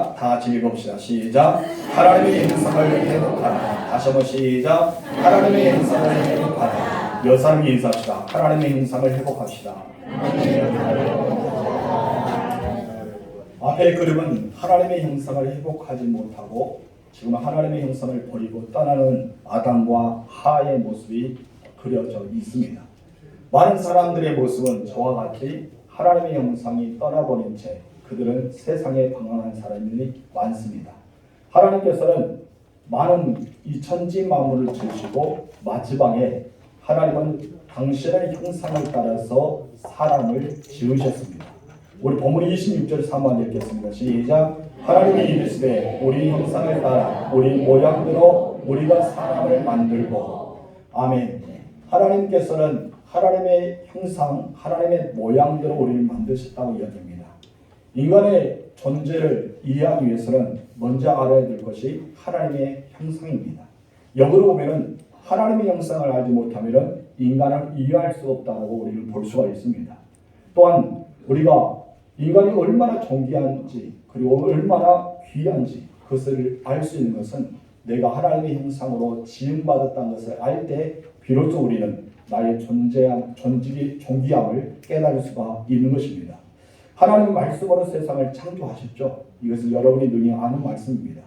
시작. 다 같이 읽어봅시다. 시작. 하나님의 형상을 회복하라. 다시 한번 시작. 하나님의 형상을 회복하라. 몇 사람이 인사합시다. 하나님의 형상을 회복합시다. 앞에 그림은 하나님의 형상을 회복하지 못하고 지금 하나님의 형상을 버리고 떠나는 아담과 하의 모습이 그려져 있습니다. 많은 사람들의 모습은 저와 같이 하나님의 형상이 떠나버린 채 그들은 세상에 방황한 사람이 많습니다. 하나님께서는 많은 이 천지 만물을 지으시고 마지막에 하나님은 당신의 형상을 따라서 사람을 지으셨습니다. 우리 본문 26절 3번 읽겠습니다. 시작. 하나님이 이르시되 우리 형상을 따라 우리 모양대로 우리가 사람을 만들고. 아멘. 하나님께서는 하나님의 형상, 하나님의 모양대로 우리를 만드셨다고 이야기합니다. 인간의 존재를 이해하기 위해서는 먼저 알아야 될 것이 하나님의 형상입니다. 역으로 보면은 하나님의 형상을 알지 못하면 인간을 이해할 수 없다고 우리는 볼 수가 있습니다. 또한 우리가 인간이 얼마나 존귀한지 그리고 얼마나 귀한지 그것을 알 수 있는 것은 내가 하나님의 형상으로 지음받았다는 것을 알 때 비로소 우리는 나의 존귀함을 깨달을 수가 있는 것입니다. 하나님 말씀으로 세상을 창조하셨죠. 이것은 여러분이 능히 아는 말씀입니다.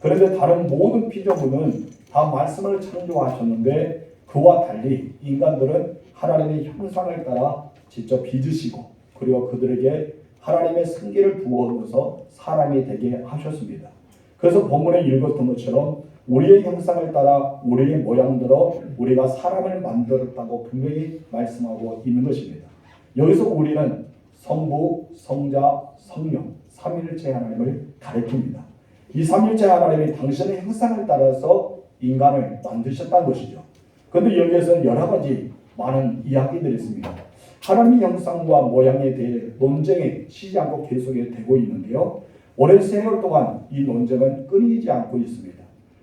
그런데 다른 모든 피조물은 다 말씀을 창조하셨는데 그와 달리 인간들은 하나님의 형상을 따라 직접 빚으시고 그리고 그들에게 하나님의 생기를 부어서 사람이 되게 하셨습니다. 그래서 본문에 읽었던 것처럼 우리의 형상을 따라 우리의 모양대로 우리가 사람을 만들었다고 분명히 말씀하고 있는 것입니다. 여기서 우리는 성부, 성자, 성령, 삼위일체 하나님을 가리킵니다. 이 삼위일체 하나님이 당신의 형상을 따라서 인간을 만드셨다는 것이죠. 그런데 여기에서 여러 가지 많은 이야기들이 있습니다. 하나님의 형상과 모양에 대해 논쟁이 쉬지 않고 계속되고 있는데요. 오랜 세월 동안 이 논쟁은 끊이지 않고 있습니다.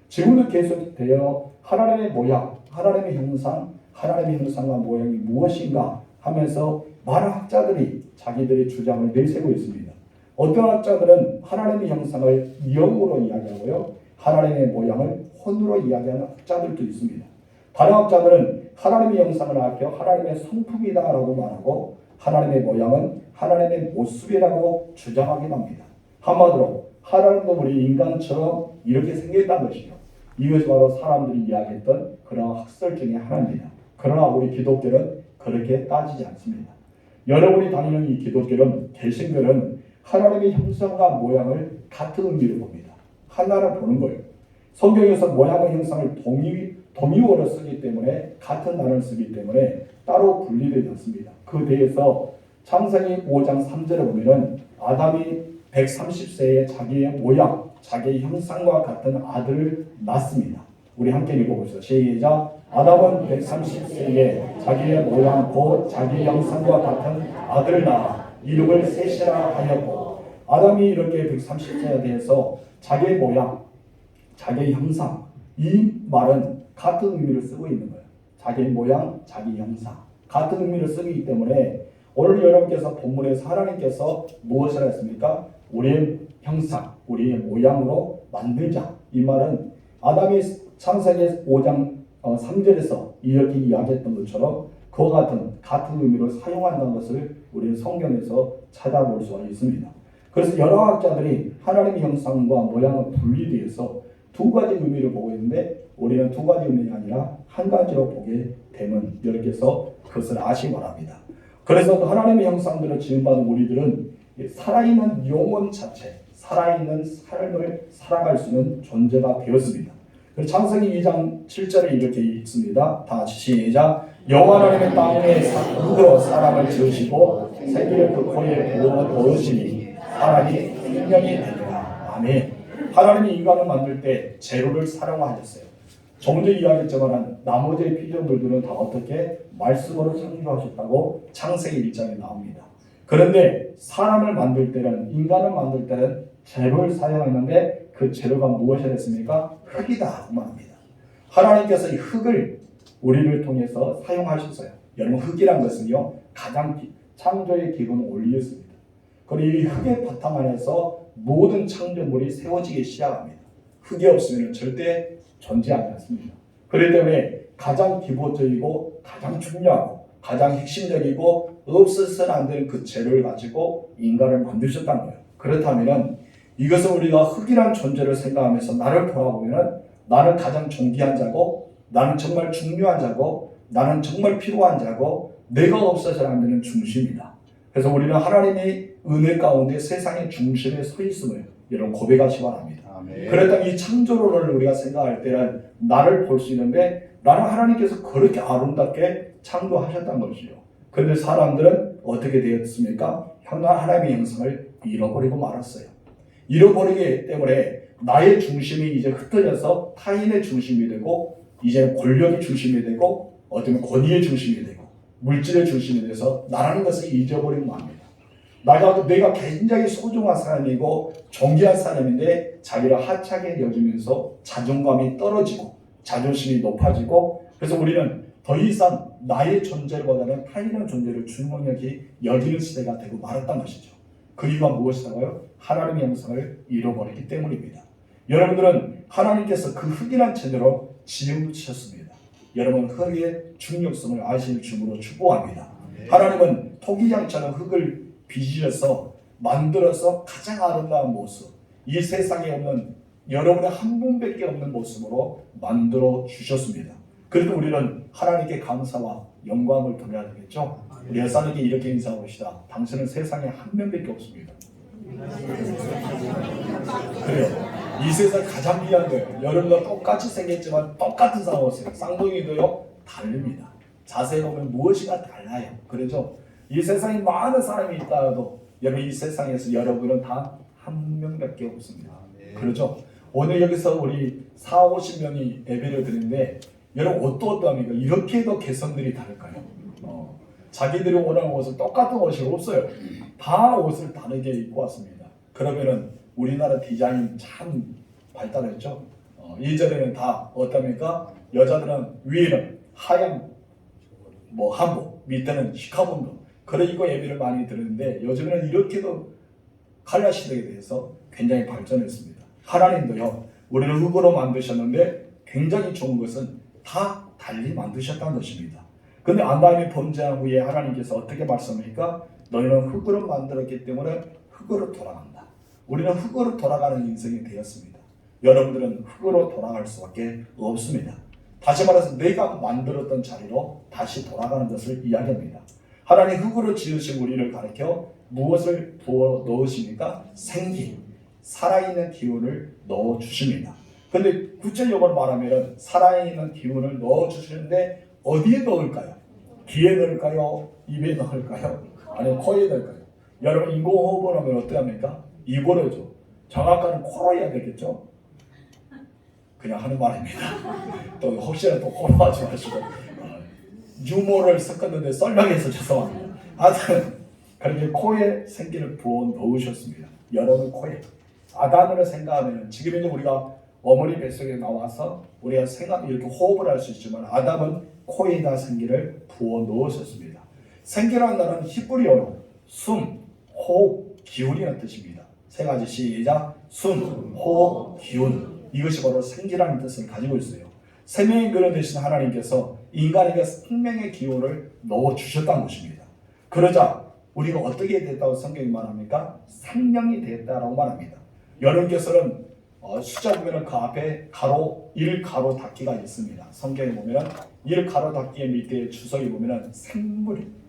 지금도 계속되어 하나님의 모양, 하나님의 형상, 하나님의 형상과 모양이 무엇인가 하면서 많은 학자들이 자기들의 주장을 내세우고 있습니다. 어떤 학자들은 하나님의 형상을 영으로 이야기하고요. 하나님의 모양을 혼으로 이야기하는 학자들도 있습니다. 다른 학자들은 하나님의 형상을 알려 하나님의 성품이다라고 말하고 하나님의 모양은 하나님의 모습이라고 주장하기도 합니다. 한마디로 하나님도 우리 인간처럼 이렇게 생겼다는 것이죠. 이것이 바로 사람들이 이야기했던 그런 학설 중에 하나입니다. 그러나 우리 기독교는 그렇게 따지지 않습니다. 여러분이 다니는 이 기독교는 개신교는 하나님의 형상과 모양을 같은 의미로 봅니다. 하나를 보는 거예요. 성경에서 모양과 형상을 동의어로 쓰기 때문에 같은 단어를 쓰기 때문에 따로 분리되지 않습니다. 그 대해서 창세기 5장 3절에 보면은 아담이 130세에 자기의 모양, 자기의 형상과 같은 아들을 낳습니다. 우리 함께 읽어봅시다. 시작. 아담은 130세에 자기의 모양 곧 자기의 형상과 같은 아들을 낳아 이름을 셋이라 하였고. 아담이 이렇게 130세에 대해서 자기의 모양, 자기의 형상, 이 말은 같은 의미를 쓰고 있는 거예요. 자기의 모양, 자기 형상 같은 의미를 쓰기 때문에 오늘 여러분께서 본문에서 하나님께서 무엇을 했습니까? 우리의 형상, 우리의 모양으로 만들자. 이 말은 아담이 창세기 5장 3절에서 이렇게 이야기했던 것처럼 그와 같은 의미로 사용한다는 것을 우리는 성경에서 찾아볼 수가 있습니다. 그래서 여러 학자들이 하나님의 형상과 모양을 분리되어서 두 가지 의미를 보고 있는데 우리는 두 가지 의미가 아니라 한 가지로 보게 되면 여러분께서 그것을 아시기 바랍니다. 그래서 하나님의 형상대로 지음받은 우리들은 살아있는 영혼 자체, 살아있는 삶을 살아갈 수 있는 존재가 되었습니다. 창세기 2장 7절에 이렇게 있습니다. 다 같이 시작. 여호와 하나님의 땅에 흙으로 사람을 지으시고 생기를 그 코에 부어 넣으시니 사람이 생명이 되리라. 아멘. 하나님이 인간을 만들 때 재료를 사용하셨어요. 조금 전에 이야기했지만 나머지 피조물들은 다 어떻게 말씀으로 창조하셨다고 창세기 1장에 나옵니다. 그런데 사람을 만들 때는, 인간을 만들 때는 재료를 사용했는데 그 재료가 무엇이었습니까? 흙이다 말합니다. 하나님께서 이 흙을 우리를 통해서 사용하셨어요. 여러분, 흙이란 것은요 가장 창조의 기본 원리였습니다. 그리고 이 흙의 바탕 안에서 모든 창조물이 세워지기 시작합니다. 흙이 없으면 절대 존재하지 않습니다. 그렇기 때문에 가장 기본적이고 가장 중요하고 가장 핵심적이고 없어서는 안 되는 그 재료를 가지고 인간을 만드셨다는 거예요. 그렇다면 이것은 우리가 흙이란 존재를 생각하면서 나를 돌아보면 나는 가장 존귀한 자고 나는 정말 중요한 자고 나는 정말 필요한 자고 내가 없어서는 안 되는 중심이다. 그래서 우리는 하나님의 은혜 가운데 세상의 중심에 서 있음을 여러분 고백하시기 바랍니다. 그랬다면 이 창조론을 우리가 생각할 때는 나를 볼 수 있는데 나는 하나님께서 그렇게 아름답게 창조하셨다는 것이죠. 그런데 사람들은 어떻게 되었습니까? 하나님의 형상을 잃어버리고 말았어요. 잃어버리기 때문에 나의 중심이 이제 흩어져서 타인의 중심이 되고 이제 권력의 중심이 되고 어쩌면 권위의 중심이 되고 물질의 중심이 돼서 나라는 것을 잊어버리고 맙니다. 내가 굉장히 소중한 사람이고 존귀한 사람인데 자기를 하찮게 여기면서 자존감이 떨어지고 자존심이 높아지고 그래서 우리는 더 이상 나의 존재보다는 타인의 존재를 중요하게 여기는 시대가 되고 말았단 것이죠. 그 이유가 무엇이라고요? 하나님의 형상을 잃어버리기 때문입니다. 여러분들은 하나님께서 그 흙이란 체제로 지음으셨습니다. 여러분 흙의 중요성을 아실 줄로 축복합니다. 하나님은 토기장처럼 흙을 빚으셔서 만들어서 가장 아름다운 모습, 이 세상에 없는 여러분의 한 분밖에 없는 모습으로 만들어 주셨습니다. 그래도 우리는 하나님께 감사와 영광을 돌려야 되겠죠. 우리 여사님께 이렇게 인사합시다. 당신은 세상에 한 명밖에 없습니다. 그래요. 이 세상 가장 귀한 거예요. 여러분과 똑같이 생겼지만 똑같은 상황이에요. 쌍둥이도요 다릅니다. 자세히 보면 무엇이가 달라요. 그렇죠? 이 세상에 많은 사람이 있다도 여러분 이 세상에서 여러분은 다 한 명밖에 없습니다. 그렇죠? 오늘 여기서 우리 40-50명이 예배를 드리는데 여러분 어떠합니까? 이렇게도 개성들이 다를까요? 자기들이 원하는 옷은 똑같은 옷이 없어요. 다 옷을 다르게 입고 왔습니다. 그러면은 우리나라 디자인 참 발달했죠. 예전에는 다 어떻습니까? 여자들은 위에는 하얀 한복, 밑에는 시카본도 그래 입고 예배를 많이 드리는데 요즘에는 이렇게도 칼라 시대에 대해서 굉장히 발전했습니다. 하나님도요 우리를 흙으로 만드셨는데 굉장히 좋은 것은 다 달리 만드셨다는 것입니다. 근데 아담이 범죄한 후에 하나님께서 어떻게 말씀합니까? 너희는 흙으로 만들었기 때문에 흙으로 돌아간다. 우리는 흙으로 돌아가는 인생이 되었습니다. 여러분들은 흙으로 돌아갈 수밖에 없습니다. 다시 말해서 내가 만들었던 자리로 다시 돌아가는 것을 이야기합니다. 하나님 흙으로 지으신 우리를 가리켜 무엇을 부어 넣으십니까? 생기, 살아있는 기운을 넣어주십니다. 근데 구체적으로 말하면 살아있는 기운을 넣어주시는데 어디에 넣을까요? 귀에 넣을까요? 입에 넣을까요? 아니면 코에 넣을까요? 여러분 인공호흡을 하면 어떻게 합니까? 입으로 하죠. 정확한 코로 해야 되겠죠? 그냥 하는 말입니다. 또 혹시나 또 코로 하지 마시고 유머를 섞었는데 썰렁해서 죄송합니다. 하여튼 그렇게 코에 생기를 부어 넣으셨습니다. 여러분 코에 아담을 생각하면 지금 이제 우리가 어머니 뱃속에 나와서 우리가 이렇게 호흡을 할 수 있지만 아담은 코에다 생기를 부어 넣으셨습니다. 생기라는 단어는 히브리어로 숨, 호흡, 기운이라는 뜻입니다. 세 가지 시작. 숨, 호흡, 기운. 이것이 바로 생기라는 뜻을 가지고 있어요. 생명의 근원 되신 하나님께서 인간에게 생명의 기운을 넣어주셨다는 것입니다. 그러자 우리가 어떻게 됐다고 성경이 말합니까? 생명이 됐다라고 말합니다. 여러분께서는 숫자 보면 그 앞에 가로 1 가로 닫기가 있습니다. 성경에 보면 1 가로 닫기 밑에 주석이 보면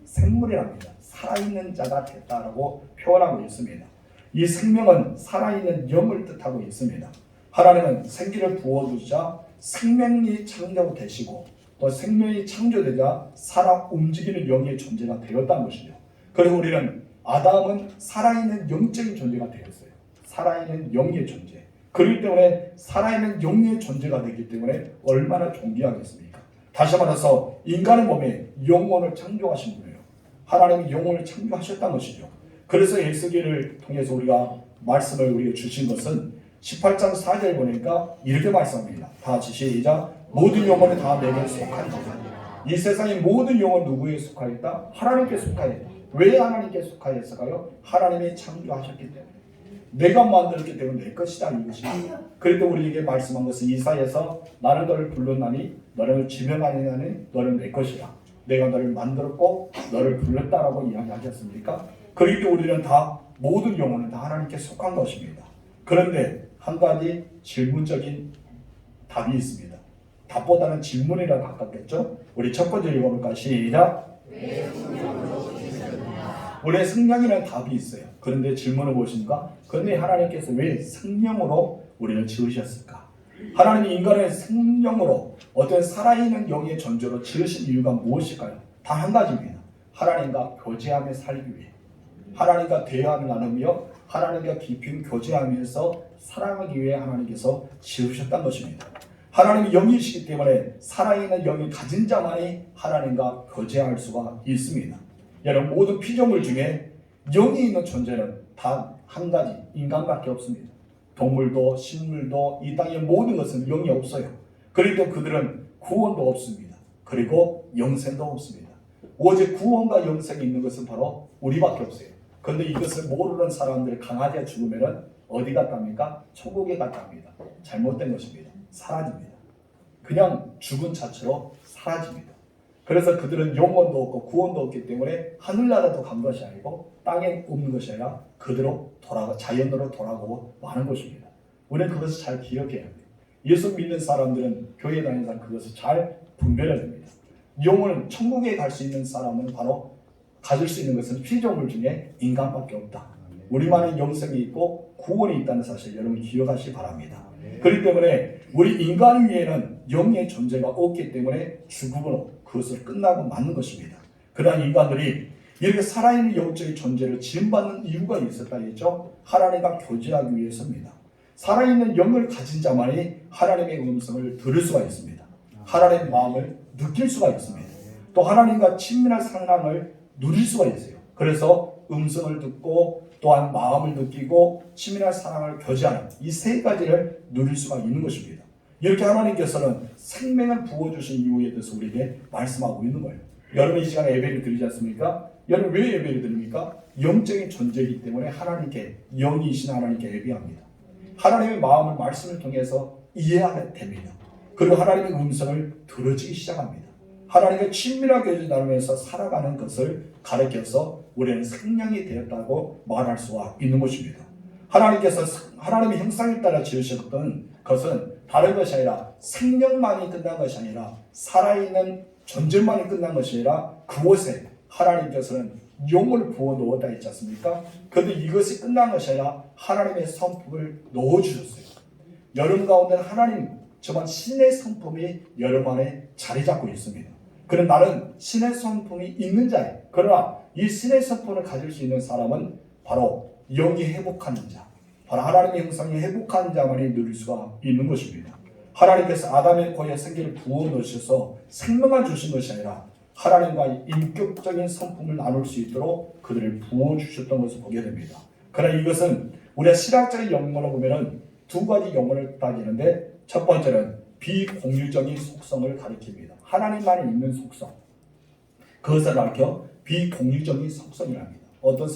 생물이랍니다. 살아있는 자가 됐다라고 표현하고 있습니다. 이 생명은 살아있는 영을 뜻하고 있습니다. 하나님은 생기를 부어주자 생명이 창조되시고 또 생명이 창조되자 살아 움직이는 영의 존재가 되었다는 것이죠. 그리고 우리는 아담은 살아있는 영적인 존재가 되었어요. 살아있는 영의 존재. 그렇기 때문에 살아있는 영의 존재가 되기 때문에 얼마나 존귀하겠습니까? 다시 말해서 인간의 몸에 영혼을 창조하신 분이에요. 하나님이 영혼을 창조하셨다는 것이죠. 그래서 에스겔을 통해서 우리가 말씀을 우리가 주신 것은 18장 4절 보니까 이렇게 말씀합니다. 다 같이 시작. 모든 영혼이 다 내게 속한 자다. 이 세상의 모든 영혼 누구에 속하였다? 하나님께 속하였다. 왜 하나님께 속하였을까요? 하나님이 창조하셨기 때문에. 내가 만들었기 때문에 내 것이다 이것입니다. 그런데 우리에게 말씀한 것은 이사야서 나는 너를 불렀나니 너를 지명하느니 너는 내 것이라. 내가 너를 만들었고 너를 불렀다라고 이야기하지 않습니까? 그렇기 때문에 우리는 다 모든 영혼은 다 하나님께 속한 것입니다. 그런데 한 가지 질문적인 답이 있습니다. 답보다는 질문이라 가깝겠죠? 우리 첫 번째 읽어볼까? 시작! 우리의 성령이라는 답이 있어요. 그런데 질문은 무엇인가? 그런데 하나님께서 왜 성령으로 우리를 지으셨을까? 하나님이 인간을 성령으로 어떤 살아있는 영의 존재로 지으신 이유가 무엇일까요? 단 한 가지입니다. 하나님과 교제하며 살기 위해, 하나님과 대화를 나누며 하나님과 깊이 교제하면서 살아가기 위해 하나님께서 지으셨다는 것입니다. 하나님이 영이시기 때문에 살아있는 영이 가진 자만이 하나님과 교제할 수가 있습니다. 여러분, 모든 피조물 중에 영이 있는 존재는 단 한 가지, 인간밖에 없습니다. 동물도 식물도 이 땅의 모든 것은 영이 없어요. 그리고 그들은 구원도 없습니다. 그리고 영생도 없습니다. 오직 구원과 영생이 있는 것은 바로 우리밖에 없어요. 그런데 이것을 모르는 사람들 강아지가 죽으면 어디 갔답니까? 천국에 갔답니다. 잘못된 것입니다. 사라집니다. 그냥 죽은 자체로 사라집니다. 그래서 그들은 영원도 없고 구원도 없기 때문에 하늘나라도 간 것이 아니고 땅에 없는 것이 아니라 그대로 자연으로 돌아가고 마는 것입니다. 우리는 그것을 잘 기억해야 합니다. 예수 믿는 사람들은 교회 다니는 사람 그것을 잘 분별해야 됩니다. 영혼은 천국에 갈 수 있는 사람은 바로 가질 수 있는 것은 피조물 중에 인간밖에 없다. 우리만의 영생이 있고 구원이 있다는 사실 여러분 기억하시기 바랍니다. 그렇기 때문에 우리 인간 위에는 영의 존재가 없기 때문에 죽음으로 그것을 끝나고 마는 것입니다. 그러한 인간들이 이렇게 살아있는 영적인 존재를 지음받는 이유가 있었다 했죠. 하나님과 교제하기 위해서입니다. 살아있는 영을 가진 자만이 하나님의 음성을 들을 수가 있습니다. 하나님의 마음을 느낄 수가 있습니다. 또 하나님과 친밀한 사랑을 누릴 수가 있어요. 그래서 음성을 듣고 또한 마음을 느끼고 친밀한 사랑을 교제하는 이 세 가지를 누릴 수가 있는 것입니다. 이렇게 하나님께서는 생명을 부어주신 이유에 대해서 우리에게 말씀하고 있는 거예요. 여러분 이 시간에 예배를 드리지 않습니까? 여러분 왜 예배를 드립니까? 영적인 존재이기 때문에 하나님께, 영이신 하나님께 예배합니다. 하나님의 마음을 말씀을 통해서 이해하게 됩니다. 그리고 하나님의 음성을 들어주기 시작합니다. 하나님과 친밀하게 나누면서 살아가는 것을 가르쳐서 우리는 생명이 되었다고 말할 수가 있는 것입니다. 하나님께서 하나님의 형상에 따라 지으셨던 것은 다른 것이 아니라 생명만이 끝난 것이 아니라 살아있는 존재만이 끝난 것이 아니라 그곳에 하나님께서는 영을 부어 넣었다 했지 않습니까? 그런데 이것이 끝난 것이 아니라 하나님의 성품을 넣어주셨어요. 여러분 가운데 하나님 정말 신의 성품이 여러분 안에 자리 잡고 있습니다. 그럼 나는 신의 성품이 있는 자예요. 그러나 이 신의 성품을 가질 수 있는 사람은 바로 영이 회복하는 자, 바로 하나님의 형상이 회복하는 자만이 누릴 수가 있는 것입니다. 하나님께서 아담의 코에 생기를 부어 넣으셔서 생명을 주신 것이 아니라 하나님과의 인격적인 성품을 나눌 수 있도록 그들을 부어 주셨던 것을 보게 됩니다. 그러나 이것은 우리가 신학적인 영문으로 보면은 두 가지 영문을 따지는데 첫 번째는 비공유적인 속성을 가리킵니다. 하나님만이 있는 속성. 그것을 가리켜 비공유적인 속성이랍니다. 어떤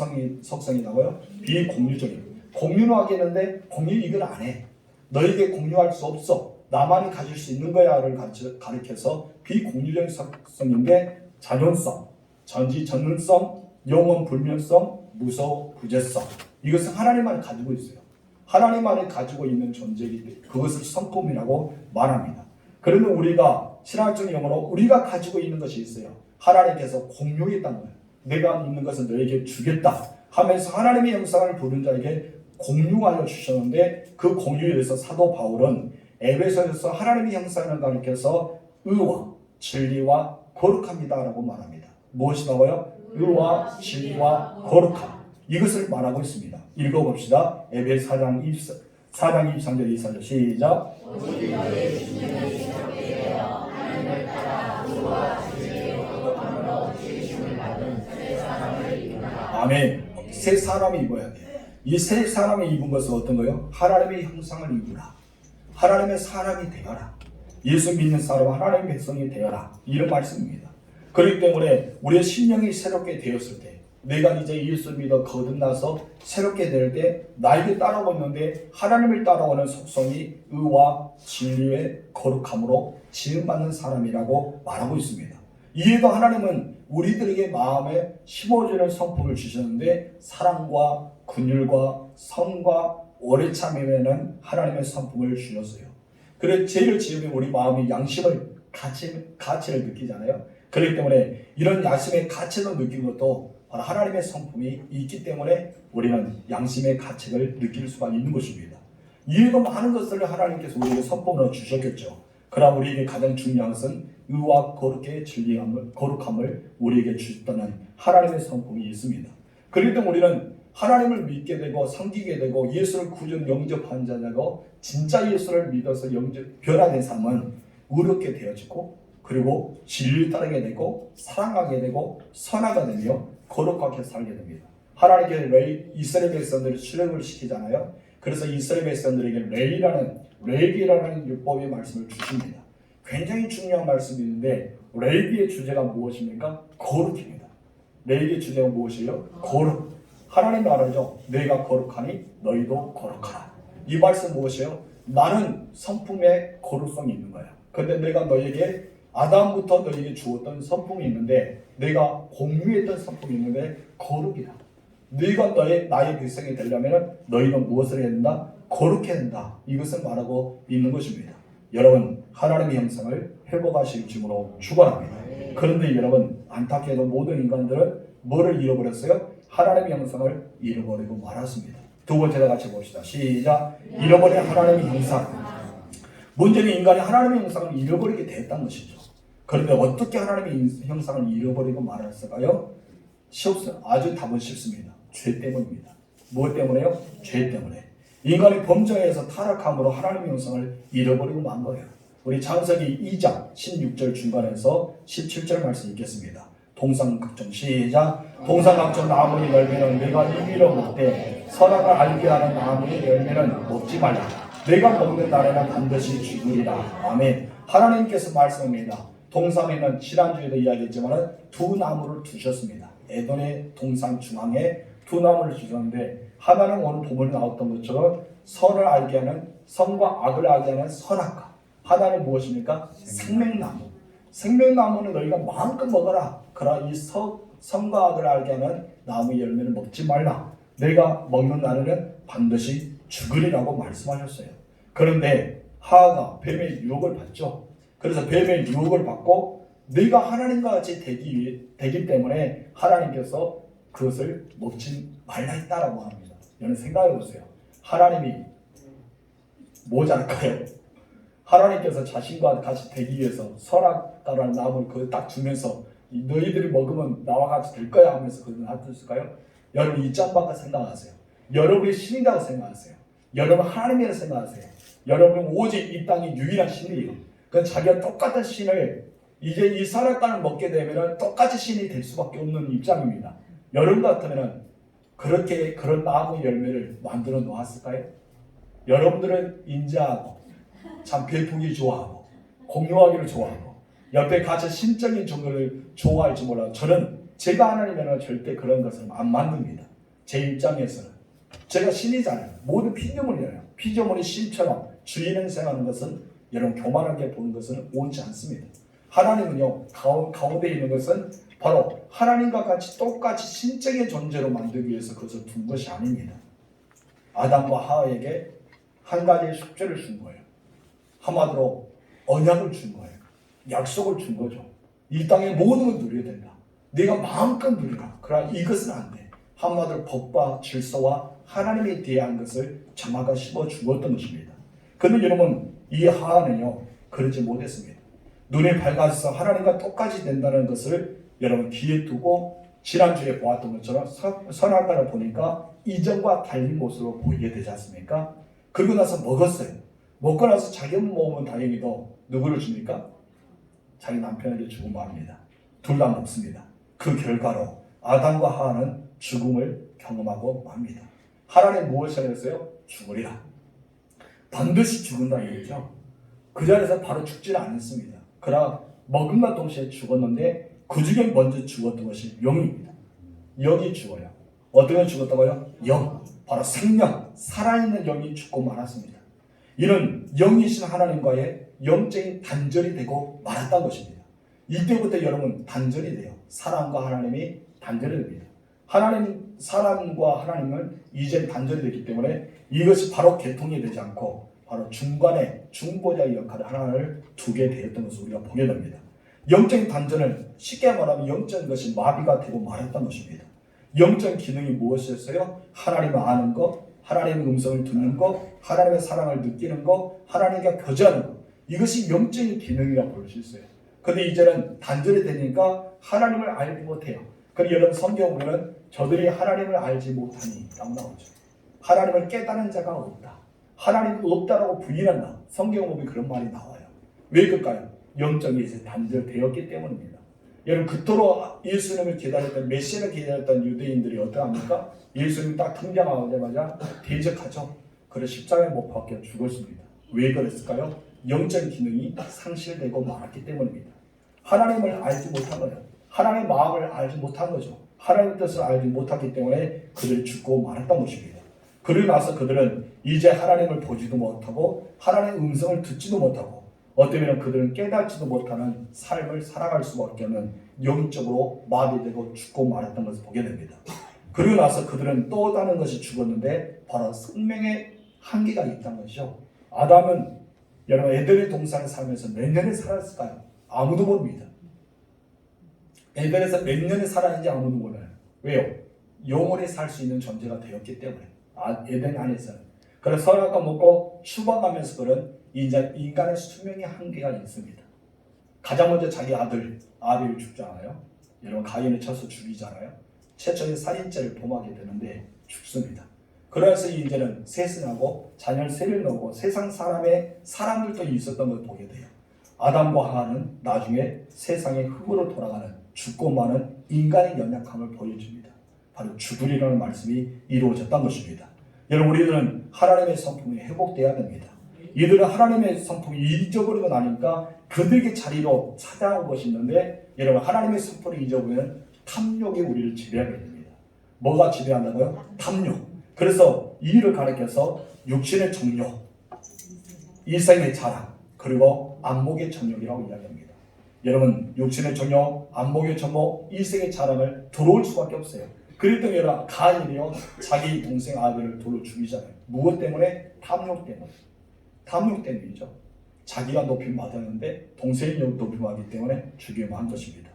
속성이라고요? 비공유적인. 공유는 하겠는데 공유 이걸 안 해. 너에게 공유할 수 없어. 나만이 가질 수 있는 거야를 가리켜서 비공유적인 속성인데 자존성, 전지전능성, 영원 불멸성, 무소 부재성. 이것은 하나님만이 가지고 있어요. 하나님만이 가지고 있는 존재이기 때문에 그것을 성품이라고 말합니다. 그러면 우리가 신학적 영어로 우리가 가지고 있는 것이 있어요. 하나님께서 공유했다는 거예요. 내가 있는 것은 너에게 주겠다 하면서 하나님의 형상을 부른 자에게 공유하여 주셨는데 그 공유에 대해서 사도 바울은 에베소에서 하나님의 형상을 가리켜서 의와 진리와 거룩합니다 라고 말합니다. 무엇이라고요? 의와 진리와 거룩함. 이것을 말하고 있습니다. 읽어봅시다. 에베소 4장 23절 24절 시작. 아멘. 새 사람이 입어야 돼요. 이 새 사람이 입은 것은 어떤 거예요? 하나님의 형상을 입으라. 하나님의 사람이 되어라. 예수 믿는 사람 하나님의 백성이 되어라. 이런 말씀입니다. 그렇기 때문에 우리의 심령이 새롭게 되었을 때 내가 이제 예수 믿어 거듭나서 새롭게 될 때 나에게 따라오는데 하나님을 따라오는 속성이 의와 진리의 거룩함으로 지음받는 사람이라고 말하고 있습니다. 이에도 하나님은 우리들에게 마음에 심어주는 성품을 주셨는데 사랑과 긍휼과 선과 오래 참음에는 하나님의 성품을 주셨어요. 그래서 죄를 지으면 우리 마음이 양심을 가치를 느끼잖아요. 그렇기 때문에 이런 양심의 가치를 느끼는 것도 바로 하나님의 성품이 있기 때문에 우리는 양심의 가치를 느낄 수가 있는 것입니다. 이해도 많은 것을 하나님께서 우리에게 성품으로 주셨겠죠. 그러나 우리에게 가장 중요한 것은 의와 거룩함을 우리에게 주셨다는 하나님의 성품이 있습니다. 그렇기 때문에 우리는 하나님을 믿게 되고 섬기게 되고 예수를 구주 영접한 자되고 진짜 예수를 믿어서 변화된 삶은 의롭게 되어지고 그리고 진리를 따르게 되고 사랑하게 되고 선하게 되며 거룩하게 살게 됩니다. 하나님께서 이스라엘 백성들을 출애굽을 시키잖아요. 그래서 이스라엘 백성들에게 레위기라는 율법의 말씀을 주십니다. 굉장히 중요한 말씀인데 레위기의 주제가 무엇입니까? 거룩입니다. 레위기의 주제가 무엇이에요? 거룩. 하나님 말하죠. 내가 거룩하니 너희도 거룩하라. 이 말씀 무엇이에요? 나는 성품에 거룩성이 있는 거야. 근데 내가 너에게 아담부터 너에게 주었던 성품이 있는데 내가 공유했던 성품이 있는데 거룩이다. 너희가 나의 백성이 되려면 너희는 무엇을 해야 된다? 거룩해야 된다. 이것을 말하고 있는 것입니다. 여러분 하나님의 형상을 회복하실 주로 축원합니다. 그런데 여러분 안타깝게도 모든 인간들은 뭐를 잃어버렸어요? 하나님의 형상을 잃어버리고 말았습니다. 두 번째로 같이 봅시다. 시작. 잃어버린 하나님의 형상. 문제는 인간이 하나님의 형상을 잃어버리게 됐다는 것이죠. 그런데 어떻게 하나님의 형상을 잃어버리고 말았을까요? 쉽습니다. 아주 답은 쉽습니다. 죄 때문입니다. 무엇 때문에요? 죄 때문에. 인간이 범죄에서 타락함으로 하나님의 형상을 잃어버리고 만 거예요. 우리 창세기 2장 16절 중간에서 17절 말씀 읽겠습니다. 동상각종 시작. 동상각종 나무의 열매는 내가 이기로 먹되 선악을 알게 하는 나무의 열매는 먹지 말라. 내가 먹는 날에는 반드시 죽으리라. 아멘. 하나님께서 말씀합니다. 동산에는 지난주에도 이야기했지만 두 나무를 두셨습니다. 에덴의 동산 중앙에 두 나무를 주셨는데 하나는 오늘 본문에 나왔던 것처럼 선을 알게 하는 선과 악을 알게 하는 선악과, 하나는 무엇입니까? 생명나무. 생명나무는 너희가 마음껏 먹어라. 그러나 이 선과 악을 알게 하는 나무 열매를 먹지 말라. 내가 먹는 날에는 반드시 죽으리라고 말씀하셨어요. 그런데 하하가 뱀의 유혹을 받죠. 그래서 뱀의 유혹을 받고 네가 하나님과 같이 되기 때문에 하나님께서 그것을 먹지 말라 했다라고 합니다. 여러분 생각해 보세요. 하나님이 모자랄까요? 하나님께서 자신과 같이 되기 위해서 선악과라는 나무를 그걸 딱 주면서 너희들이 먹으면 나와 같이 될 거야 하면서 그걸 놔뒀을까요? 여러분 이 짬바가 생각하세요. 여러분이 신이라고 생각하세요. 여러분 하나님이라고 생각하세요. 여러분은 오직 이 땅의 유일한 신이에요. 그 자기가 똑같은 신을 이제 이 선악과를 먹게 되면 똑같이 신이 될 수밖에 없는 입장입니다. 여러분 같으면 그렇게 그런 나무 열매를 만들어 놓았을까요? 여러분들은 인자하고 참 베푸기 좋아하고 공유하기를 좋아하고 옆에 같이 신적인 종교를 좋아할지 몰라도 저는 제가 하나님이라면 절대 그런 것을 안 만듭니다. 제 입장에서는 제가 신이잖아요. 모두 피조물이에요. 피조물이 신처럼 주인 행세하는 것은 여러분 교만하게 보는 것은 옳지 않습니다. 하나님은요 가운데 있는 것은 바로 하나님과 같이 똑같이 신적인 존재로 만들기 위해서 그것을 둔 것이 아닙니다. 아담과 하와에게 한 가지의 숙제를 준 거예요. 한마디로 언약을 준 거예요. 약속을 준 거죠. 이 땅의 모든 걸 누려야 된다. 네가 마음껏 누리라. 그러나 이것은 안 돼. 한마디로 법과 질서와 하나님에 대한 것을 정확하게 심어 주었던 것입니다. 그런데 여러분 이 하나는요 그러지 못했습니다. 눈이 밝아져서 하나님과 똑같이 된다는 것을 여러분 귀에 두고 지난주에 보았던 것처럼 선악과를 보니까 이전과 달린 모습으로 보이게 되지 않습니까? 그러고 나서 먹었어요. 먹고 나서 자기 먹으면 다행히도 누구를 줍니까? 자기 남편에게 주고 말합니다. 둘 다 먹습니다. 그 결과로 아담과 하와는 죽음을 경험하고 맙니다. 하나님 무엇을 했어요? 죽으리라. 반드시 죽는다 얘기죠. 그 자리에서 바로 죽지는 않았습니다. 그러나 먹음과 동시에 죽었는데 그 중에 먼저 죽었던 것이 용입니다. 영이 죽어요. 어떤 게 죽었다고요? 영. 바로 생명, 살아있는 영이 죽고 말았습니다. 이는 영이신 하나님과의 영적인 단절이 되고 말았다는 것입니다. 이때부터 여러분 단절이 돼요. 사람과 하나님이 단절이 됩니다. 사람과 하나님은 이제 단절이 됐기 때문에 이것이 바로 개통이 되지 않고 바로 중간에 중보자의 역할을 하나를 두게 되었던 것을 우리가 보게 됩니다. 영적인 단절은 쉽게 말하면 영적인 것이 마비가 되고 말았던 것입니다. 영적인 기능이 무엇이었어요? 하나님을 아는 것, 하나님의 음성을 듣는 것, 하나님의 사랑을 느끼는 것, 하나님과 교제하는 것. 이것이 영적인 기능이라고 볼 수 있어요. 근데 이제는 단절이 되니까 하나님을 알지 못해요. 그리고 여러분 성경 보면 저들이 하나님을 알지 못하니 라고 나오죠. 하나님을 깨닫는 자가 없다. 하나님 없다라고 부인한다. 성경 보면 그런 말이 나와요. 왜 그럴까요? 영적이 이제 단절되었기 때문입니다. 여러분 그토록 예수님을 기다렸던 메시아를 기다렸던 유대인들이 어떠합니까? 예수님이 딱 등장하자마자 대적하죠. 그래서 십자가에 못 박혀 죽었습니다. 왜 그랬을까요? 영적인 기능이 상실되고 말았기 때문입니다. 하나님을 알지 못한 거예요. 하나님의 마음을 알지 못한 거죠. 하나님의 뜻을 알지 못했기 때문에 그들이 죽고 말았던 것입니다. 그러고 나서 그들은 이제 하나님을 보지도 못하고 하나님의 음성을 듣지도 못하고 어쩌면 그들은 깨닫지도 못하는 삶을 살아갈 수밖에 없는 영적으로 마비되고 죽고 말았던 것을 보게 됩니다. 그러고 나서 그들은 또 다른 것이 죽었는데 바로 생명의 한계가 있다는 것이죠. 아담은 여러분 에덴의 동산을 살면서 몇 년을 살았을까요? 아무도 모릅니다. 에덴에서 몇 년을 살았는지 아무도 몰라요. 왜요? 영원히 살 수 있는 존재가 되었기 때문에 에덴 안에서는. 그래서 선악과 먹고 추방하면서 그런 인간의 수명의 한계가 있습니다. 가장 먼저 자기 아들 아벨을 죽잖아요. 여러분 가인을 쳐서 죽이잖아요. 최초의 살인죄를 범하게 되는데 죽습니다. 그래서 이제는 셋을 자녀를 셋을 낳고 세상 사람들도 있었던 걸 보게 돼요. 아담과 하와는 나중에 세상의 흙으로 돌아가는 죽고 마는 인간의 연약함을 보여줍니다. 바로 죽으리라는 말씀이 이루어졌던 것입니다. 여러분 우리들은 하나님의 성품이 회복돼야 됩니다. 이들은 하나님의 성품이 잊어버리고 나니까 그들에게 자리로 찾아온 것이 있는데 여러분 하나님의 성품을 잊어버리면 탐욕이 우리를 지배하게 됩니다. 뭐가 지배한다고요? 탐욕. 그래서 이 일을 가리켜서 육신의 정욕, 일생의 자랑, 그리고 안목의 정욕이라고 이야기합니다. 여러분 육신의 정욕, 안목의 정욕, 일생의 자랑을 들어올 수밖에 없어요. 그랬더니 여러분 가인이요 자기 동생 아벨을 돌로 죽이잖아요. 무엇 때문에? 탐욕 때문에. 탐욕 때문이죠. 자기가 높임 받았는데 동생이 높임하기 때문에 죽이려 한 것입니다.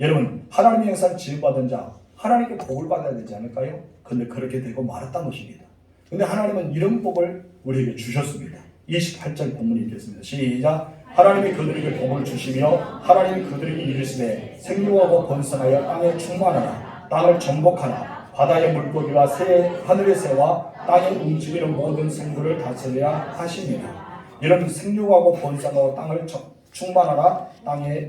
여러분 하나님의 형상을 지음받은 자 하나님께 복을 받아야 되지 않을까요? 근데 그렇게 되고 말았다는 것입니다. 근데 하나님은 이런 복을 우리에게 주셨습니다. 28절 본문이 있겠습니다. 시작. 하나님이 그들에게 복을 주시며 하나님이 그들에게 이르시되 생육하고 번성하여 땅에 충만하라. 땅을 정복하라. 바다의 물고기와 하늘의 새와 땅에 움직이는 모든 생물을 다스려야 하십니다. 이런 생육하고 번성하고 땅을 충만하라.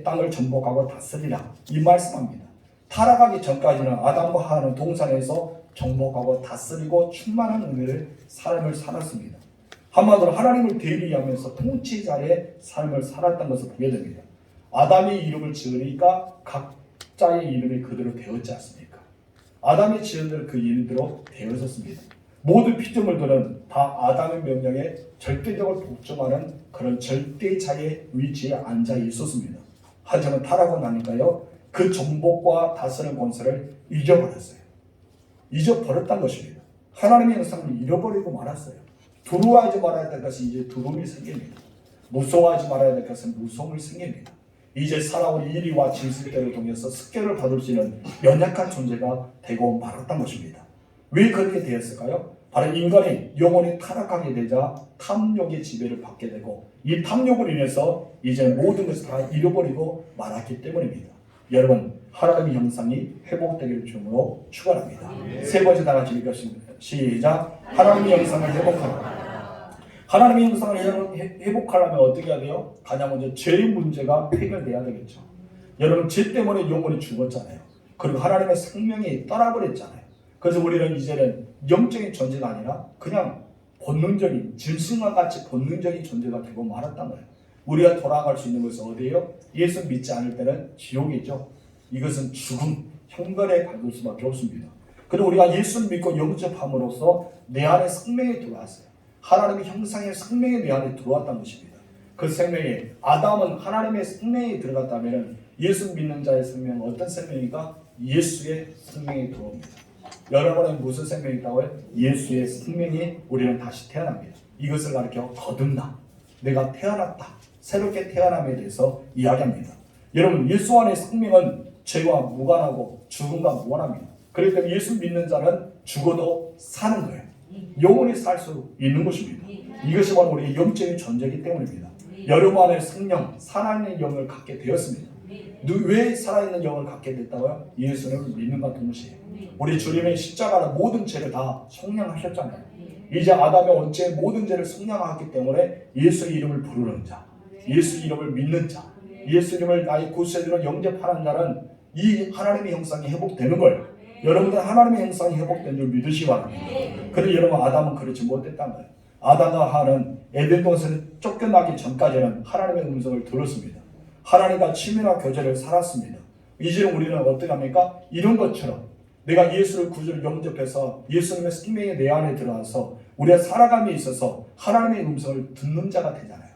땅을 정복하고 다스리라. 이 말씀합니다. 타락하기 전까지는 아담과 하와는 동산에서 정복하고 다스리고 충만한 은혜를 삶을 살았습니다. 한마디로 하나님을 대리하면서 통치자의 삶을 살았던 것을 보게 됩니다. 아담이 이름을 지으니까 각자의 이름이 그대로 되었지 않습니까? 아담이 지은 대로 그 이름대로 되어졌습니다. 모든 피조물들은 다 아담의 명령에 절대적으로 복종하는 그런 절대자의 위치에 앉아 있었습니다. 하지만 타락하고 나니까요 그 정복과 다스리는 권세를 잊어버렸어요. 잊어버렸다는 것입니다. 하나님의 형상을 잃어버리고 말았어요. 두려워하지 말아야 될 것은 이제 두려움이 생깁니다. 무서워하지 말아야 될 것은 무서움이 생깁니다. 이제 살아온 이리와 진실대를 통해서 습격을 받을 수 있는 연약한 존재가 되고 말았던 것입니다. 왜 그렇게 되었을까요? 바로 인간이 영혼이 타락하게 되자 탐욕의 지배를 받게 되고 이 탐욕을 인해서 이제 모든 것을 다 잃어버리고 말았기 때문입니다. 여러분 하나님의 형상이 회복되기를 주므로 축원합니다. 세 번째 다 같이 읽겠습니다. 시작. 하나님의 형상을 회복하라. 하나님의 형상을 회복하려면 어떻게 해야 돼요? 가장 먼저 죄의 문제가 해결돼야 되겠죠. 여러분 죄 때문에 영혼이 죽었잖아요. 그리고 하나님의 생명이 떠나버렸잖아요. 그래서 우리는 이제는 영적인 존재가 아니라 그냥 본능적인 짐승과 같이 본능적인 존재가 되고 말았단 말이에요. 우리가 돌아갈 수 있는 것은 어디예요? 예수 믿지 않을 때는 지옥이죠. 이것은 죽음, 형벌에 받을 수밖에 없습니다. 그리고 우리가 예수를 믿고 영접함으로써 내 안에 생명이 들어왔어요. 하나님의 형상의 생명이 내 안에 들어왔다는 것입니다. 그 생명이 아담은 하나님의 생명이 들어갔다면 예수 믿는 자의 생명은 어떤 생명이니까 예수의 생명이 들어옵니다. 여러분은 무슨 생명이 있다고요? 예수의 생명이 우리는 다시 태어납니다. 이것을 가리켜 거듭나 내가 태어났다. 새롭게 태어남에 대해서 이야기합니다. 여러분 예수 안의 생명은 죄와 무관하고 죽음과 무관합니다. 그렇기 때문에 예수 믿는 자는 죽어도 사는 거예요. 영원히 살 수 있는 것입니다. 이것이 바로 우리의 영적인 존재이기 때문입니다. 여러분 안에 생명, 살아있는 영을 갖게 되었습니다. 왜 살아있는 영을 갖게 됐다고요? 예수를 믿는과 동시에 우리 주님의 십자가는 모든 죄를 다 속량하셨잖아요. 이제 아담의 원죄의 모든 죄를 속량하기 때문에 예수의 이름을 부르는 자, 예수 이름을 믿는 자, 예수 이름을 나의 구세주로 영접하는 자는 이 하나님의 형상이 회복되는 거예요. 여러분들 하나님의 형상이 회복된 줄 믿으시기 바랍니다. 그런데 여러분 아담은 그렇지 못했단 거예요. 아담과 하와는 에덴 동산에 쫓겨나기 전까지는 하나님의 음성을 들었습니다. 하나님과 친밀한 교제를 살았습니다. 이제는 우리는 어떻게 합니까? 이런 것처럼 내가 예수를 구주로 영접해서 예수님의 생명이 내 안에 들어와서 우리가 살아감에 있어서 하나님의 음성을 듣는 자가 되잖아요.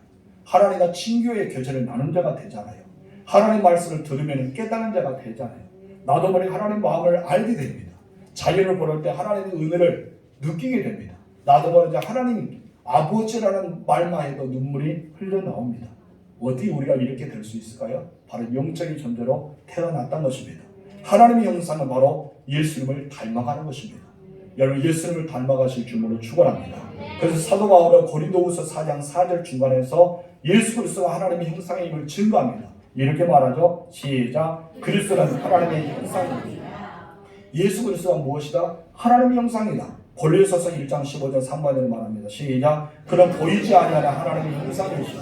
하나님과 친교의 교제를 나눈 자가 되잖아요. 하나님의 말씀을 들으면 깨닫는 자가 되잖아요. 나도 모르게 하나님 마음을 알게 됩니다. 자연을 볼 때 하나님의 은혜를 느끼게 됩니다. 나도 모르게 하나님 아버지라는 말만 해도 눈물이 흘러나옵니다. 어떻게 우리가 이렇게 될 수 있을까요? 바로 영적인 존재로 태어났던 것입니다. 하나님의 형상은 바로 예수님을 닮아가는 것입니다. 여러분 예수님을 닮아가실 줄로 축원합니다. 그래서 사도 바울은 고린도후서 4장 4절 중간에서 예수 그리스도가 하나님의 형상임을 증거합니다. 이렇게 말하죠. 시작. 그리스도는 하나님의 형상입니다. 예수 그리스도가 무엇이다? 하나님의 형상이다. 골로새서 1장 15절 3절을 말합니다. 시작. 그는 보이지 아니하는 하나님의 형상이시다.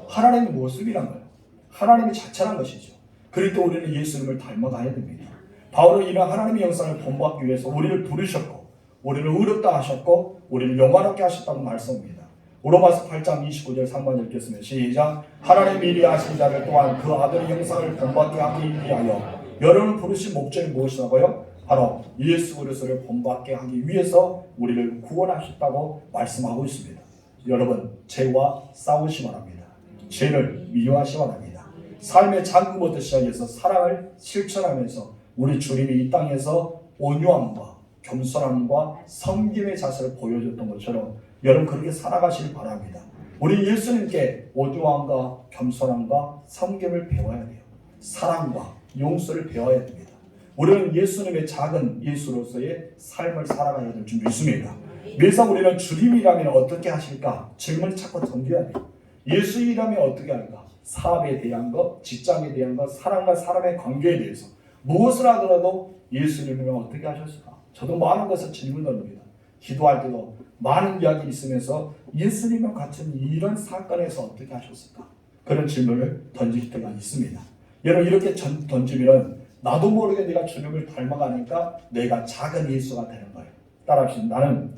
하나님의 모습이란 거예요. 하나님의 자체란 것이죠. 그러니까 우리는 예수님을 닮아가야 됩니다. 바울은 이런 하나님의 형상을 본받기 위해서 우리를 부르셨고 우리를 의롭다 하셨고 우리를 영화롭게 하셨다고 말씀합니다. 로마서 8장 29절 3번 읽겠습니다. 시작. 하나님 미리 아신 자를 또한 그 아들의 형상을 본받게 하기 위하여 여러분을 부르신 목적이 무엇이라고요? 바로 예수 그리스도를 본받게 하기 위해서 우리를 구원하셨다고 말씀하고 있습니다. 여러분 죄와 싸우시 바랍니다. 죄를 미워하시 바랍니다. 삶의 잠금부터 시작해서 사랑을 실천하면서 우리 주님이 이 땅에서 온유함과 겸손함과 섬김의 자세를 보여줬던 것처럼 여러분 그렇게 살아가시길 바랍니다. 우리 예수님께 온유함과 겸손함과 섬김을 배워야 돼요. 사랑과 용서를 배워야 됩니다. 우리는 예수님의 작은 예수로서의 삶을 살아가야 될 줄 믿습니다. 매사 우리는 주님이라면 어떻게 하실까? 질문을 자꾸 던져야 돼요. 예수이라면 어떻게 할까? 사업에 대한 것, 직장에 대한 것, 사람과 사람의 관계에 대해서 무엇을 하더라도 예수님이면 어떻게 하셨을까? 저도 많은 것을 질문 던집니다. 기도할 때도 많은 이야기 있으면서 예수님과 같은 이런 사건에서 어떻게 하셨을까? 그런 질문을 던질 때가 있습니다. 여러분 이렇게 던지면 나도 모르게 내가 주님을 닮아가니까 내가 작은 예수가 되는 거예요. 따라합시다. 나는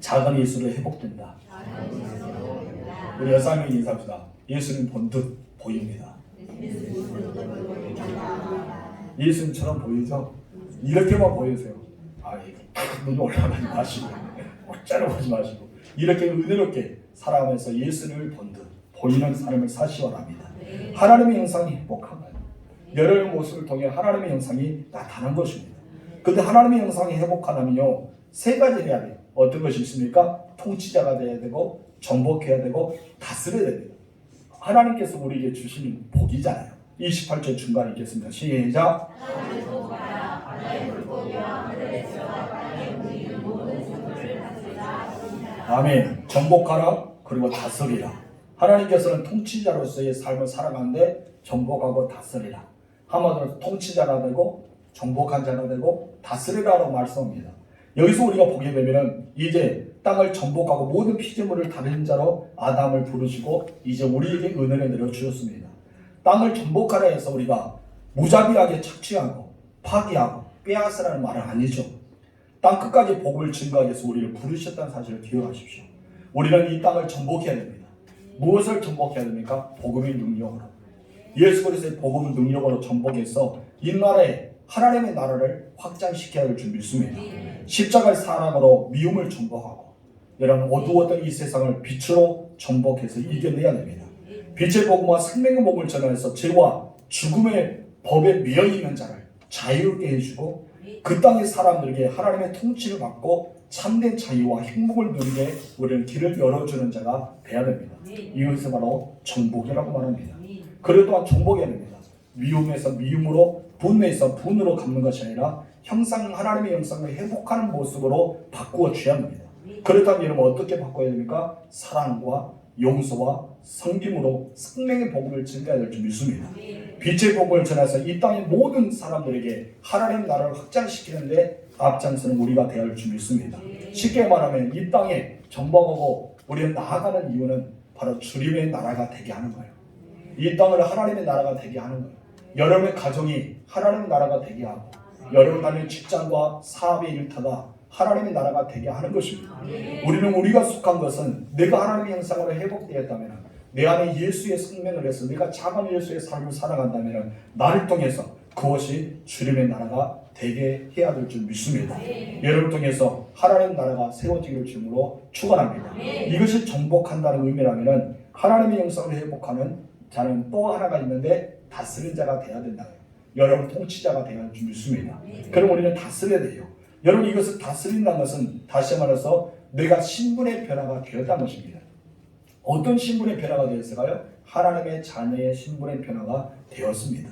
작은 예수로 회복된다. 우리 여사님이 인사합시다. 예수님 본 듯 보입니다. 예수님처럼 보이죠? 이렇게만 보이세요. 눈이 올라가지 마시고 어쩌려 보지 마시고 이렇게 은혜롭게 살아가면서 예수님을 본 듯 보이는 삶을 사시기 바랍니다. 하나님의 형상이 행복한 거예요. 여러분의 모습을 통해 하나님의 형상이 나타난 것입니다. 그런데 하나님의 형상이 회복하려면요 세 가지를 해야 돼요. 어떤 것이 있습니까? 통치자가 돼야 되고 정복해야 되고 다스려야 됩니다. 하나님께서 우리에게 주시는 복이잖아요. 28절 중간에 있겠습니다. 시작. 아멘. 정복하라 그리고 다스리라. 하나님께서는 통치자로서의 삶을 살아가는데 정복하고 다스리라. 한마디로 통치자가 되고 정복한 자가 되고 다스리라라고 말씀합니다. 여기서 우리가 보게 되면은 이제 땅을 정복하고 모든 피조물을 다른 자로 아담을 부르시고 이제 우리에게 은혜를 내려주셨습니다. 땅을 정복하라 해서 우리가 무자비하게 착취하고 파기하고 빼앗으라는 말은 아니죠. 땅 끝까지 복을 증거하기 위해서 우리를 부르셨다는 사실을 기억하십시오. 우리는 이 땅을 정복해야 됩니다. 무엇을 정복해야 됩니까? 복음의 능력으로. 예수 그리스도의 복음의 능력으로 정복해서 이 나라에 하나님의 나라를 확장시켜야 될 줄 믿습니다. 십자가의 사랑으로 미움을 정복하고 여러분 어두웠던 이 세상을 빛으로 정복해서 이겨내야 됩니다. 빛의 복음과 생명의 복음을 전하여서 죄와 죽음의 법에 매여 있는 자를 자유롭게 해주고 그 땅의 사람들에게 하나님의 통치를 받고 참된 자유와 행복을 누리게 우리는 길을 열어주는 자가 되어야 됩니다. 이것이 바로 정복이라고 말합니다. 그리고 또한 정복해야 됩니다. 미움에서 미움으로, 분노에서 분노로 갚는 것이 아니라 하나님의 형상을 회복하는 모습으로 바꾸어 줘야 합니다. 그렇다면 여러분 어떻게 바꿔야 됩니까? 사랑과 용서와 섬김으로 생명의 복음을 증가해야 될 줄 믿습니다. 빛의 복음을 전해서 이 땅의 모든 사람들에게 하나님 나라를 확장시키는데 앞장서는 우리가 되어야 할 줄 믿습니다. 쉽게 말하면 이 땅에 정복하고 우리는 나아가는 이유는 바로 주님의 나라가 되게 하는 거예요. 이 땅을 하나님의 나라가 되게 하는 거예요. 여러분의 가정이 하나님의 나라가 되게 하고 여러분 다니는 직장과 사업의 일터가 하나님의 나라가 되게 하는 것입니다. 우리는 우리가 속한 것은 내가 하나님의 형상으로 회복되었다면 내 안에 예수의 생명을 해서 내가 작은 예수의 삶을 살아간다면 나를 통해서 그것이 주님의 나라가 되게 해야 될 줄 믿습니다. 여러분 통해서 하나님의 나라가 세워지기를 주님으로 축원합니다. 이것이 정복한다는 의미라면 하나님의 형상을 회복하는 자는 또 하나가 있는데 다스린 자가 되어야 된다. 여러분 통치자가 되어야 할 줄 믿습니다. 그럼 우리는 다스려야 돼요. 여러분 이것을 다스린다는 것은 다시 말해서 내가 신분의 변화가 되었다는 것입니다. 어떤 신분의 변화가 되었을까요? 하나님의 자녀의 신분의 변화가 되었습니다.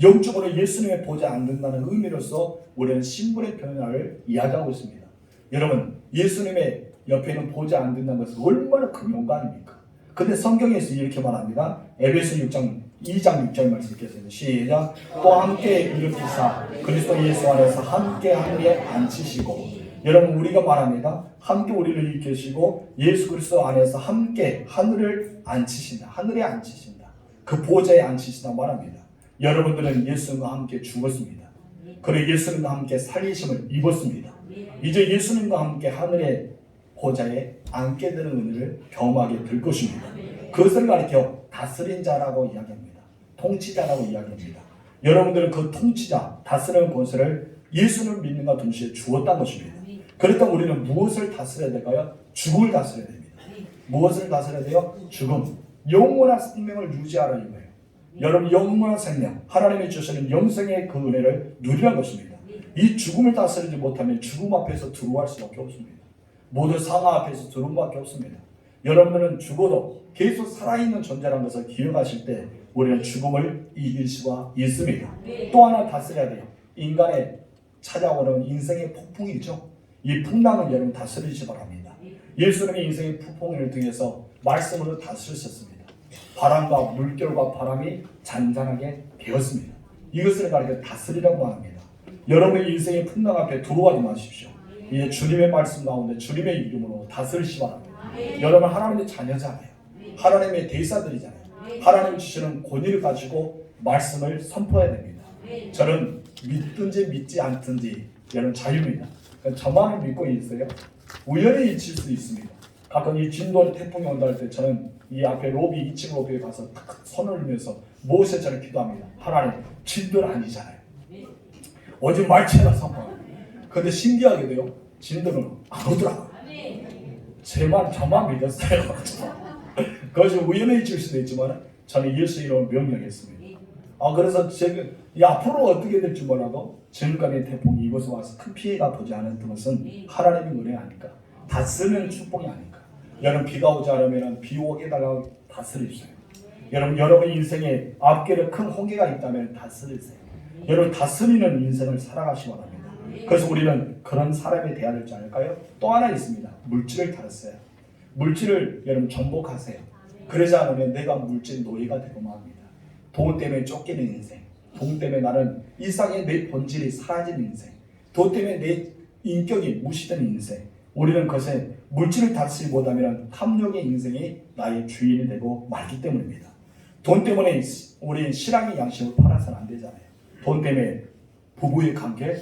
영적으로 예수님의 보지 않는다는 의미로서 우리는 신분의 변화를 이야기하고 있습니다. 여러분 예수님의 옆에는 보지 않는다는 것은 얼마나 큰 영광입니까? 근데 성경에서 이렇게 말합니다. 에베소 2장 6절 말씀 읽겠습니다. 시작. 또 함께 일으키사 그리스도 예수 안에서 함께 하늘에 앉히시고 여러분 우리가 말합니다. 함께 우리를 일으키시고 예수 그리스도 안에서 함께 하늘을 앉히신다. 하늘에 앉히신다. 그 보좌에 앉히신다 말합니다. 여러분들은 예수님과 함께 죽었습니다. 그리고 예수님과 함께 살리심을 입었습니다. 이제 예수님과 함께 하늘의 보좌에 앉게 되는 은혜를 경험하게 될 것입니다. 그것을 가리켜 다스린 자라고 이야기합니다. 통치자라고 이야기합니다. 여러분들은 그 통치자, 다스리는 권세를 예수를 믿는가 동시에 주었다는 것입니다. 그렇다면 우리는 무엇을 다스려야 될까요? 죽음을 다스려야 됩니다. 무엇을 다스려야 돼요? 죽음. 영원한 생명을 유지하라 이거예요. 여러분 영원한 생명, 하나님이 주시는 영생의 그 은혜를 누리라는 것입니다. 이 죽음을 다스리지 못하면 죽음 앞에서 두려워할 수밖에 없습니다. 모두 상하 앞에서 두려움 밖에 없습니다. 여러분들은 죽어도 계속 살아있는 존재라는 것을 기억하실 때 우리는 죽음을 이길 수가 있습니다. 또 하나 다스려야 돼요. 인간의 찾아오는 인생의 폭풍이죠. 이 풍랑을 여러분 다스리시 바랍니다. 예수님의 인생의 폭풍을 통해서 말씀으로 다스리셨습니다. 바람과 물결과 바람이 잔잔하게 되었습니다. 이것을 가리켜 다스리라고 합니다. 여러분의 인생의 풍랑 앞에 들어가지 마십시오. 이제 주님의 말씀 가운데 주님의 이름으로 다스리시 바랍니다. 여러분 하나님의 자녀잖아요. 하나님의 대사들이잖아요. 하나님 주시는 권위를 가지고 말씀을 선포해야 됩니다. 저는 믿든지 믿지 않든지 여러분 자유입니다. 저만을 믿고 있어요. 우연히 잊힐 수도 있습니다. 가끔 이 진도 태풍이 온다 할 때 저는 이 앞에 로비 2층 로비에 가서 손을 들면서 무엇에 저를 기도합니다. 하나님 진도는 아니잖아요. 어제 말처럼 선포합니다. 근데 신기하게도요. 진도는 안 오더라고요. 저만 믿었어요. 그것이 우연히 잊힐 수도 있지만 저는 예수 이름으로 명령했습니다. 그래서 앞으로 어떻게 될지 몰라도 지금까지 태풍이 이곳에 와서 큰 피해가 보지 않았던 것은 하나님의 은혜 아닐까. 다스리는 축복이 아닐까. 여러분 비가 오지 않으면 비 오게 달라고 다스리세요. 여러분 인생에 앞길에 큰 홍해가 있다면 다스리세요. 여러분 다스리는 인생을 살아가시기 바랍니다. 그래서 우리는 그런 사람이 되어야 될지 않을까요? 또 하나 있습니다. 물질을 다루세요. 물질을 여러분 정복하세요. 그러지 않으면 내가 물질 노예가 되고 맙니다. 돈 때문에 쫓기는 인생, 돈 때문에 나는 일상의 내 본질이 사라지는 인생, 돈 때문에 내 인격이 무시되는 인생. 우리는 그것에 물질을 다스리지 못하면 탐욕의 인생이 나의 주인이 되고 말기 때문입니다. 돈 때문에 우리 신앙의 양심을 팔아서는 안 되잖아요. 돈 때문에 부부의 관계,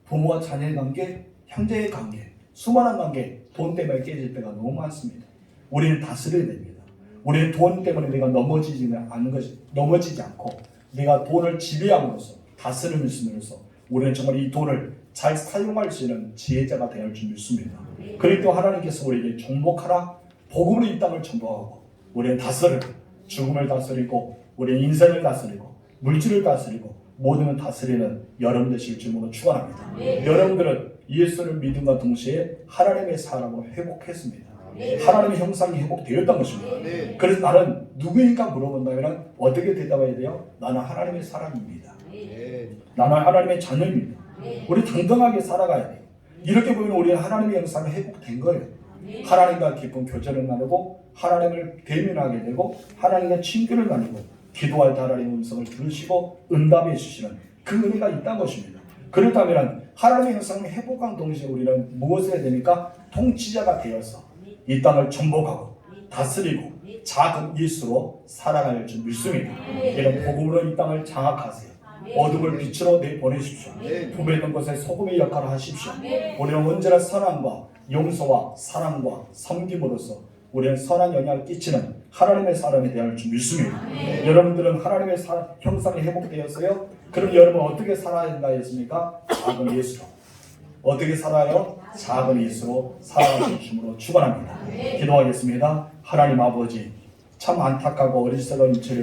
부모와 자녀의 관계, 형제의 관계, 수많은 관계, 돈 때문에 깨질 때가 너무 많습니다. 우리는 다스려야 됩니다. 우리는 돈 때문에 내가 넘어지지 않고 내가 돈을 지배함으로써 다스림으로써 우리는 정말 이 돈을 잘 사용할 수 있는 지혜자가 되어야 할 줄 믿습니다. 그리고 하나님께서 우리에게 종목하라, 복음으로 이 땅을 전부하고 우리는 다스리고 죽음을 다스리고 우리는 인생을 다스리고 물질을 다스리고 모든 걸 다스리는 여러분 되실 줄로 축원합니다. 여러분들은 예수를 믿음과 동시에 하나님의 사람으로 회복했습니다. 하나님의 형상이 회복되었던 것입니다. 그래서 나는 누구인가 물어본다면 어떻게 대답해야 돼요? 나는 하나님의 사람입니다. 나는 하나님의 자녀입니다. 우리 당당하게 살아가야 돼요. 이렇게 보면 우리는 하나님의 형상이 회복된 거예요. 하나님과 깊은 교제를 나누고 하나님을 대면하게 되고 하나님과 친교를 나누고 기도할 때 하나님의 음성을 들으시고 응답해 주시는 그 은혜가 있다는 것입니다. 그렇다면 하나님의 형상을 회복한 동시에 우리는 무엇을 해야 됩니까? 통치자가 되어서 이 땅을 정복하고 다스리고 작은 예수로 살아갈 줄 믿습니다. 이런 복음으로 이 땅을 장악하세요. 어둠을 빛으로 내보내십시오. 붐에 있는 곳에 소금의 역할을 하십시오. 우리는 언제나 선함과 용서와 사랑과 섬김으로써 우리는 선한 영향을 끼치는 하나님의 사람이 되어야 할 줄 믿습니다. 여러분들은 하나님의 형상이 회복되었어요? 그럼 여러분 어떻게 살아야 된다 했습니까? 작은 예수로. 어떻게 살아요? 작은 예수로 살아가실 줄로 축원합니다. 기도하겠습니다. 하나님 아버지, 참 안타깝고 어리석은 죄를